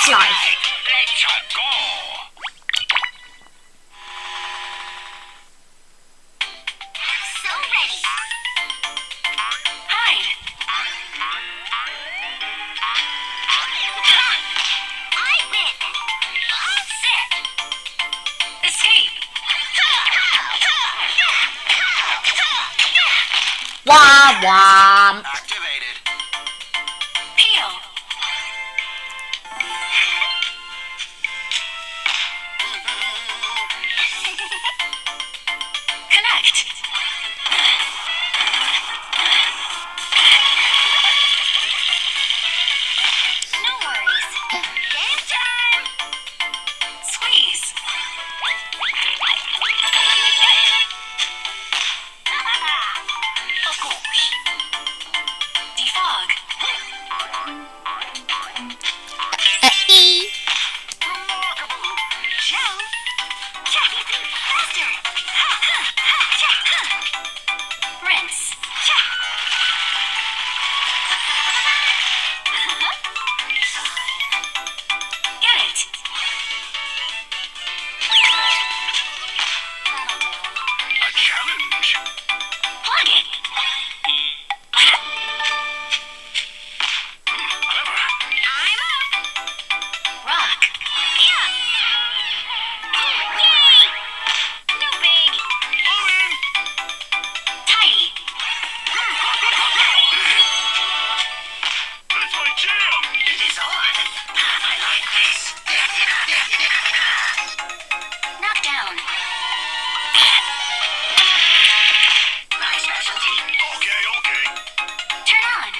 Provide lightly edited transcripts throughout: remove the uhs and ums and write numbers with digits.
That's life. Let's go. So ready. Hide. I win. Sit. Escape. Wah wah. Activated. Peel. Connect. No worries. Game time. Squeeze. Of course. Defog. Remarkable. Shell. Faster. Rinse. Get it. That'll A challenge. Plug it. Clever. I'm up. Rock. Yeah. Yay. No big. Moving. Tidy. That's my jam. It is on. I like this. Knock down. My specialty. Okay. Turn on.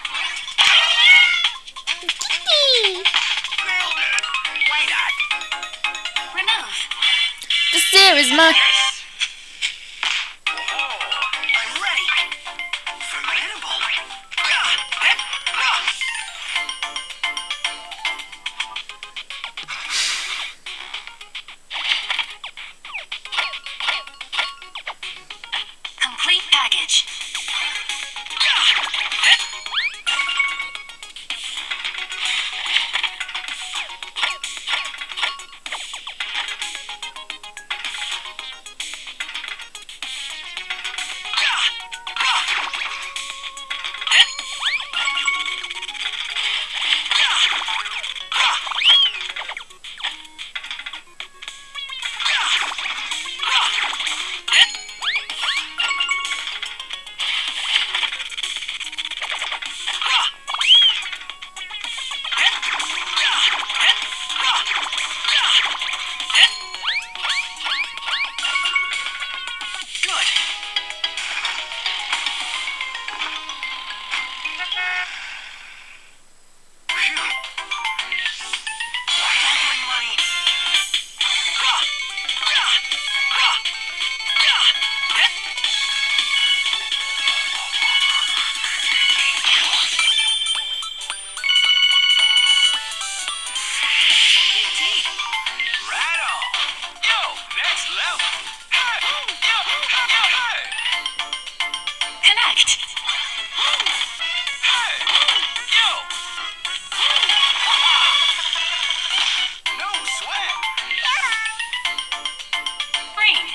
Nailed it. Why not? Remove. The series mode. Yes. Oh, I'm ready. Formidable. Complete package. Good. Phew. Gambling money. Indeed. Right on. Yo, next level. Hey, yo, hey. Connect. Hey, yo. No sweat. Ring.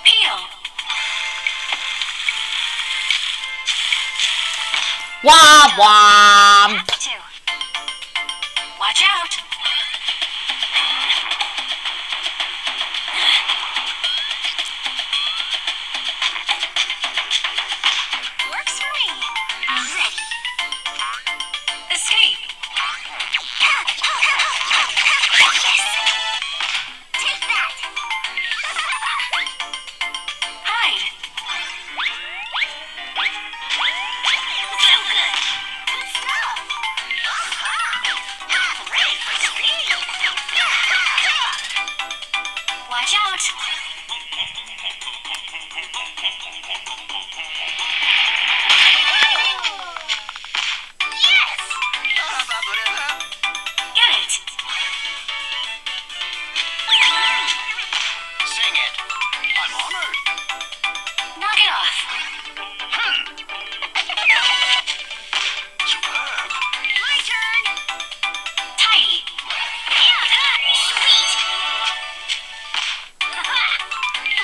Peel. Wah wah. Have to. Watch out. Works for me. Ready. Escape. Yes. Take that. Hide. So good. Good stuff. Ready for it off. Superb. My turn. Tidy. Sweet.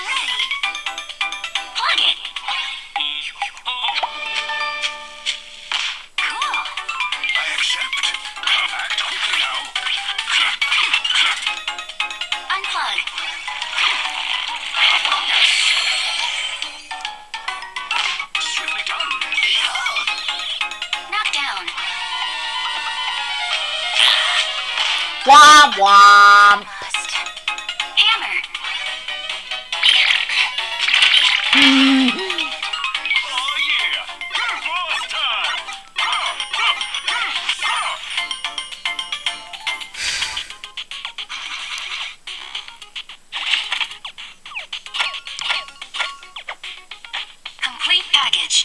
Ready. Plug it. Cool. I accept. Act quickly now. Unplug. Swiftly done. Knock down. Womp womp. Hammer. Oh yeah. Boss time. Complete package.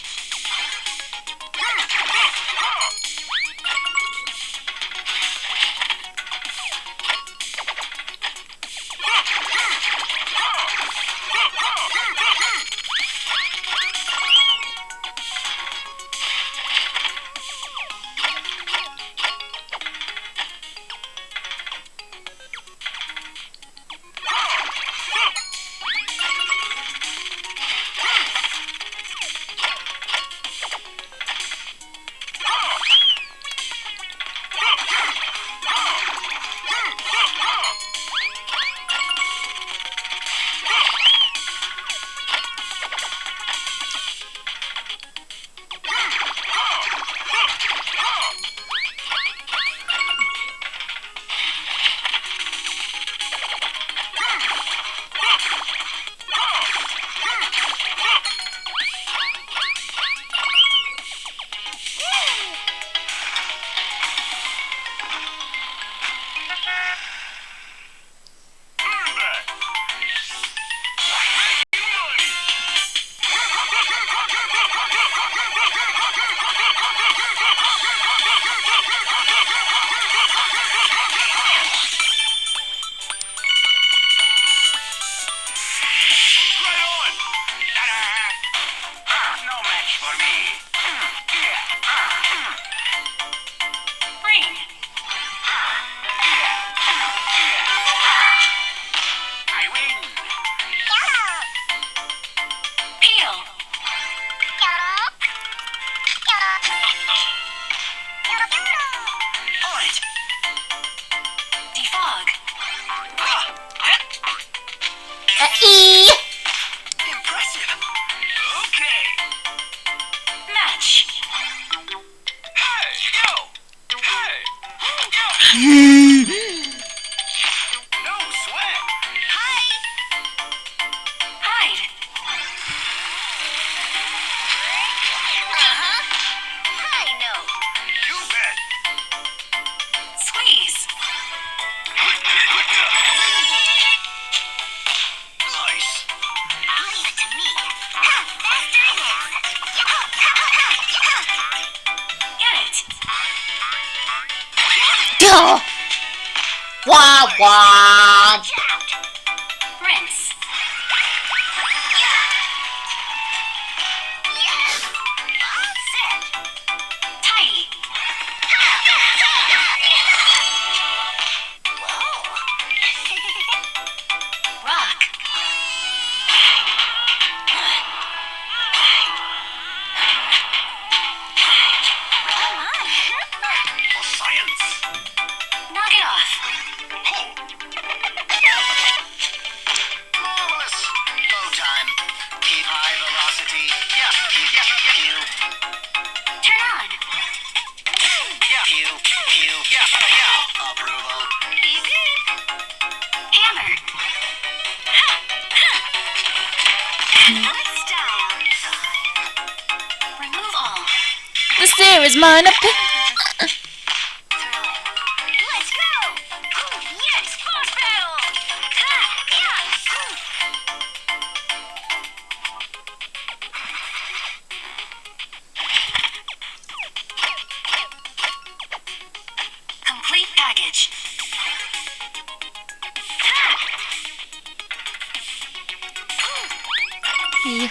Womp womp. Rinse. All set. Tidy. Rock. For science. Knock it off. Marvelous. Go time. Keep high velocity. Yeah. Turn on. Yeah. Approval. Beep beep. Hammer. Good style. Remove all. The series minor pick. Let's go! Yes, boss battle! Complete package. Yeah.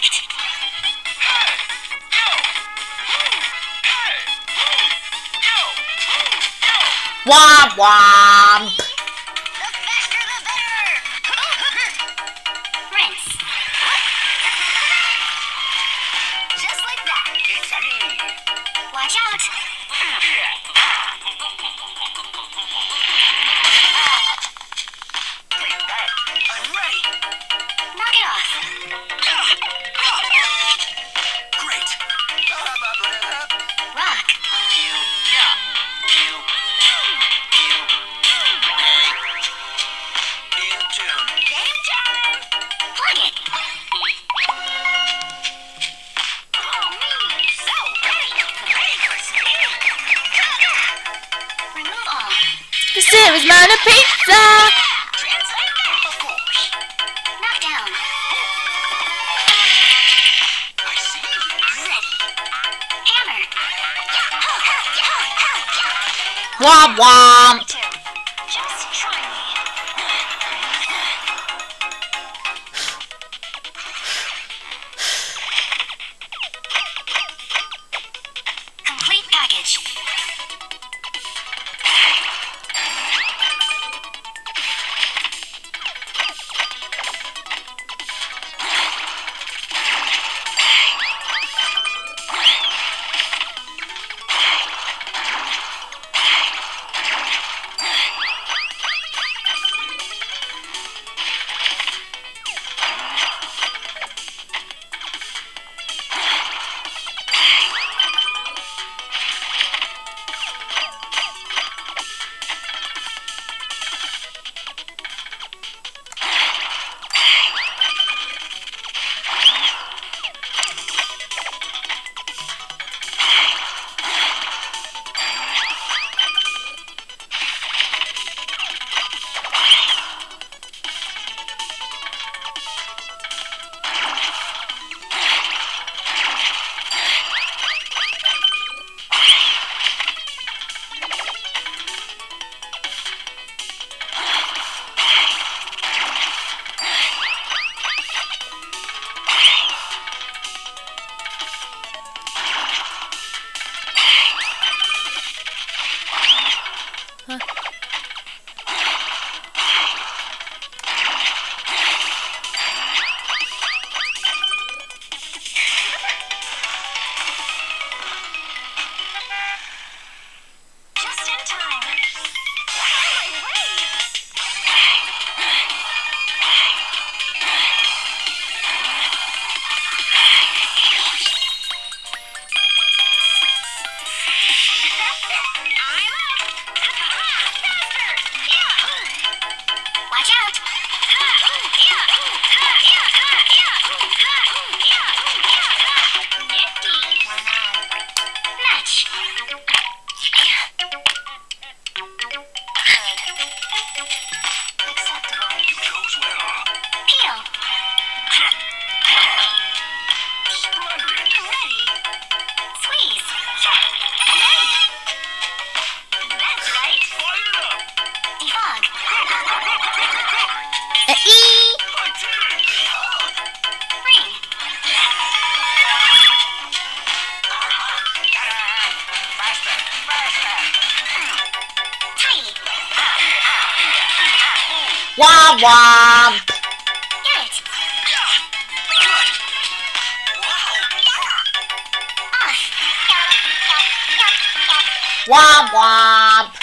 Perfect. Womp womp. The faster the better. Rinse. Just like that. It's me. Watch out. Take that. I'm ready. Knock it off. Great. Rock. Game time. Plug it. Oh, me. So ready. Ready for speed. Remove all. The series minor pizza. Translate that. Of course. Knock down. I see. Ready. Hammer. Womp womp. Two. Just try me. Complete package. Just in time. Watch out! Nifty! Match! Good. Acceptable. Goes well. Peel. Splendid. Ready. Squeeze. Ready. That's right. Fire up. Defog. E. I did it. Ring. Faster. Faster. Tidy. Womp womp. Get it. Good. Wow. Off. Womp womp.